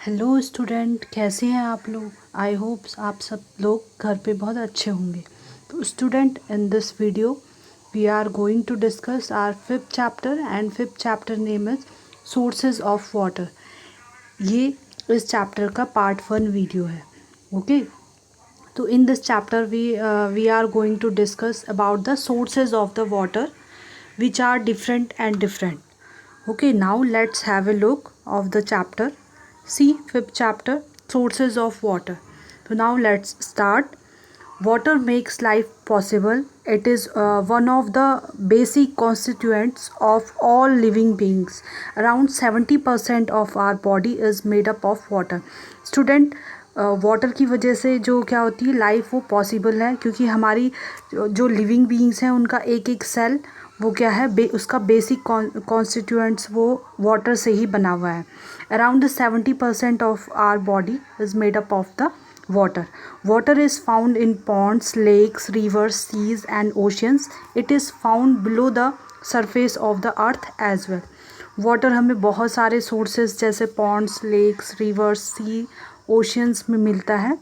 Hello student, कैसे हैं आप लोग। आई होप आप सब लोग घर पे बहुत अच्छे होंगे। तो student, in this video we are going to discuss our fifth chapter and fifth chapter name is sources of water. ये इस चैप्टर का पार्ट 1 वीडियो है। ओके, तो in this chapter we are going to discuss about the sources of the water which are different and different. Okay, now let's have a look of the chapter. See, fifth chapter, sources of water. So now let's start. Water makes life possible. It is one of the basic constituents of all living beings. Around 70% of our body is made up of water. Student, water की वजह से जो क्या होती है life वो possible है, क्योंकि हमारी जो लिविंग बीइंग्स हैं उनका एक एक सेल वो क्या है उसका बेसिक कॉन्स्टिट्यूएंट्स वो वाटर से ही बना हुआ है। Around 70% of our body is made up of the water. Water is found in ponds, lakes, rivers, seas and oceans. It is found below the surface of the earth as well. Water हमें बहुत सारे sources जैसे Pond's, lakes, reverse, सी, oceans में मिलता है।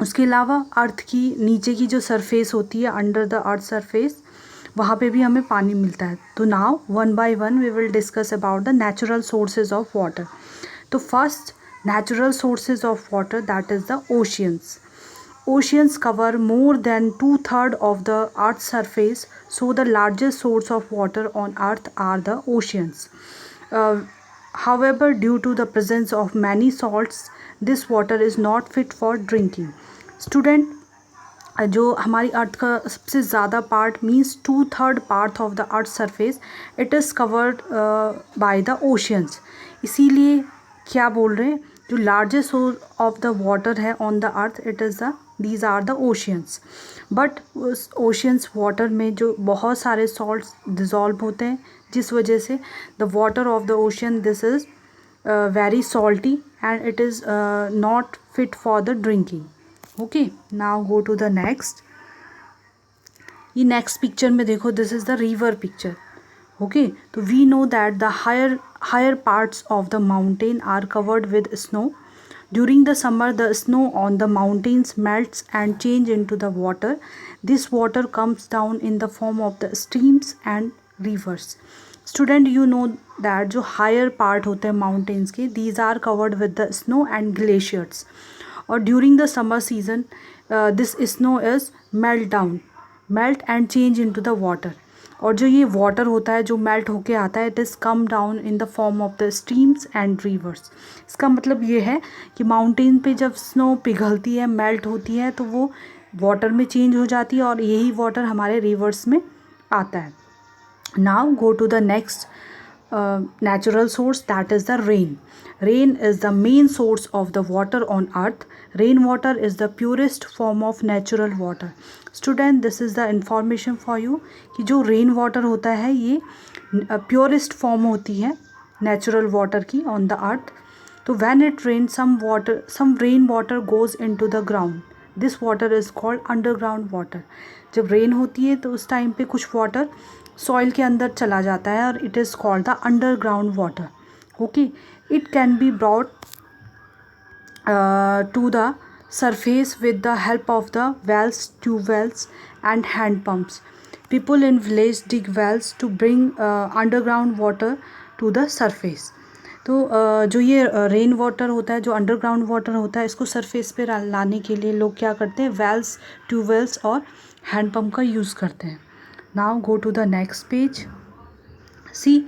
उसके अलावा अर्थ की नीचे की जो सरफेस होती है, अंडर द अर्थ सरफेस, वहाँ पे भी हमें पानी मिलता है। तो now one by one we will discuss about the natural sources of water. तो first natural sources of water, that is the oceans. Oceans cover more than 2/3 of the earth's surface, so the largest source of water on earth are the oceans. However, due to the presence of many salts, this water is not fit for drinking. Student, जो हमारी अर्थ का सबसे ज़्यादा part means 2/3 part of the earth surface it is covered by the oceans. इसीलिए क्या बोल रहे हैं, जो largest source of the water है on the earth it is these are the oceans. But उस ओशियंस वाटर में जो बहुत सारे सॉल्ट्स डिज़ोल्व होते हैं, जिस वजह से the water of the ocean this is very salty and it is not fit for the drinking. Okay, now go to the next. ये नेक्स्ट पिक्चर में देखो, this is the river picture. Okay, तो we know that the higher parts of the mountain are covered with snow. During the summer, the snow on the mountains melts and change into the water. This water comes down in the form of the streams and rivers. Student, you know that जो higher part होते हैं mountains के, these are covered with the snow and glaciers. और during the summer season, this snow is melt and change into the water. और जो ये water होता है जो मेल्ट होके आता है, it is come down in the form of the streams and reverse. इसका मतलब ये है कि माउंटेन पे जब स्नो पिघलती है, मेल्ट होती है, तो वो वाटर में चेंज हो जाती है और यही वाटर हमारे रिवर्स में आता है। Now go to the next natural source, that is the rain. Rain is the main source of the water on earth. Rainwater is the purest form of natural water. Student, this is the information for you कि जो rain water होता है ये purest form होती है natural water की on the earth. तो when it rain some rain water goes into the ground, this water is called underground water. जब रेन होती है तो उस टाइम पे कुछ वाटर सॉइल के अंदर चला जाता है और it is called the underground water. Okay, it can be brought to the surface with the help of the wells, tube wells and hand pumps. People in village dig wells to bring underground water to the surface. तो जो ये rain water होता है, जो underground water होता है, इसको surface पे लाने के लिए लोग क्या करते हैं, वेल्स, ट्यूबवेल्स और हैंड पम्प का यूज़ करते हैं। Now go to the next page. See,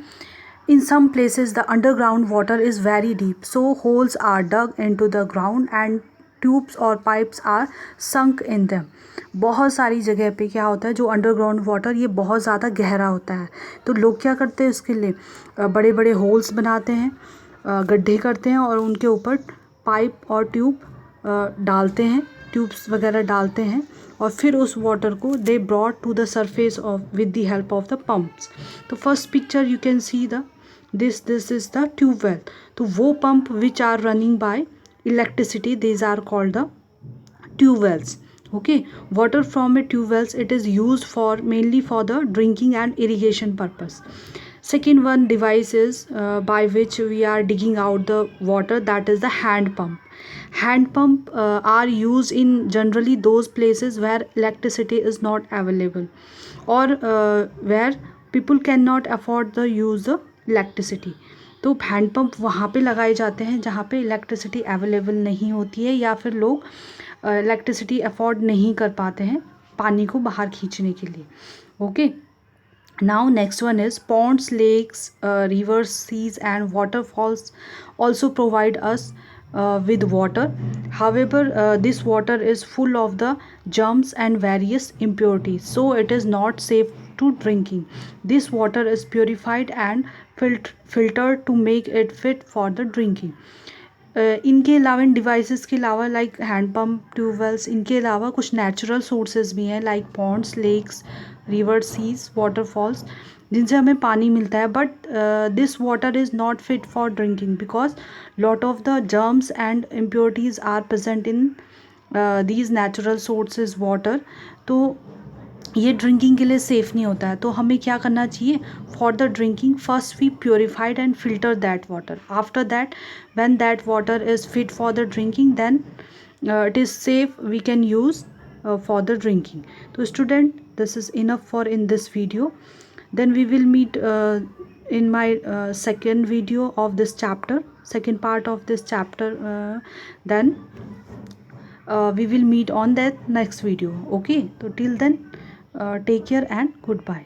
in some places the underground water is very deep, so holes are dug into the ground and tubes और pipes are sunk in them. बहुत सारी जगह पे क्या होता है, जो अंडरग्राउंड वाटर ये बहुत ज़्यादा गहरा होता है, तो लोग क्या करते हैं उसके लिए बड़े बड़े होल्स बनाते हैं, गड्ढे करते हैं और उनके ऊपर पाइप और ट्यूब डालते हैं, ट्यूब्स वगैरह डालते हैं और फिर उस वाटर को they brought to the surface of with the help of the pumps. तो first picture you can see the this is the tube well. तो वो pump which are running by electricity, these are called the tube wells. Okay, water from a tube wells, it is used for mainly for the drinking and irrigation purpose. Second one device is by which we are digging out the water, that is the hand pump. Hand pump are used in generally those places where electricity is not available, or where people cannot afford the use the electricity. तो hand pump वहाँ पे लगाए जाते हैं जहाँ पे electricity available नहीं होती है, या फिर लोग इलेक्ट्रिसिटी अफोर्ड नहीं कर पाते हैं पानी को बाहर खींचने के लिए. Okay. Now next one is ponds, lakes, rivers, seas and waterfalls also provide us with water. However, this water is full of the germs and various impurities, so it is not safe to drinking. This water is purified and filtered to make it fit for the drinking. इनके अलावा, इन devices के अलावा, like hand pump, tube wells, इनके अलावा कुछ natural sources भी हैं like ponds, lakes, river, seas, waterfalls, जिनसे हमें पानी मिलता है. But this water is not fit for drinking because lot of the germs and impurities are present in these natural sources water. तो ये ड्रिंकिंग के लिए सेफ़ नहीं होता है. तो हमें क्या करना चाहिए for the drinking? First we purified and filter that water. After that when that water is fit for the drinking, then it is safe, we can use for the drinking. So student, this is enough for in this video. Then we will meet in my second video of this chapter, second part of this chapter. Then we will meet on that next video. Okay, so till then, take care and goodbye.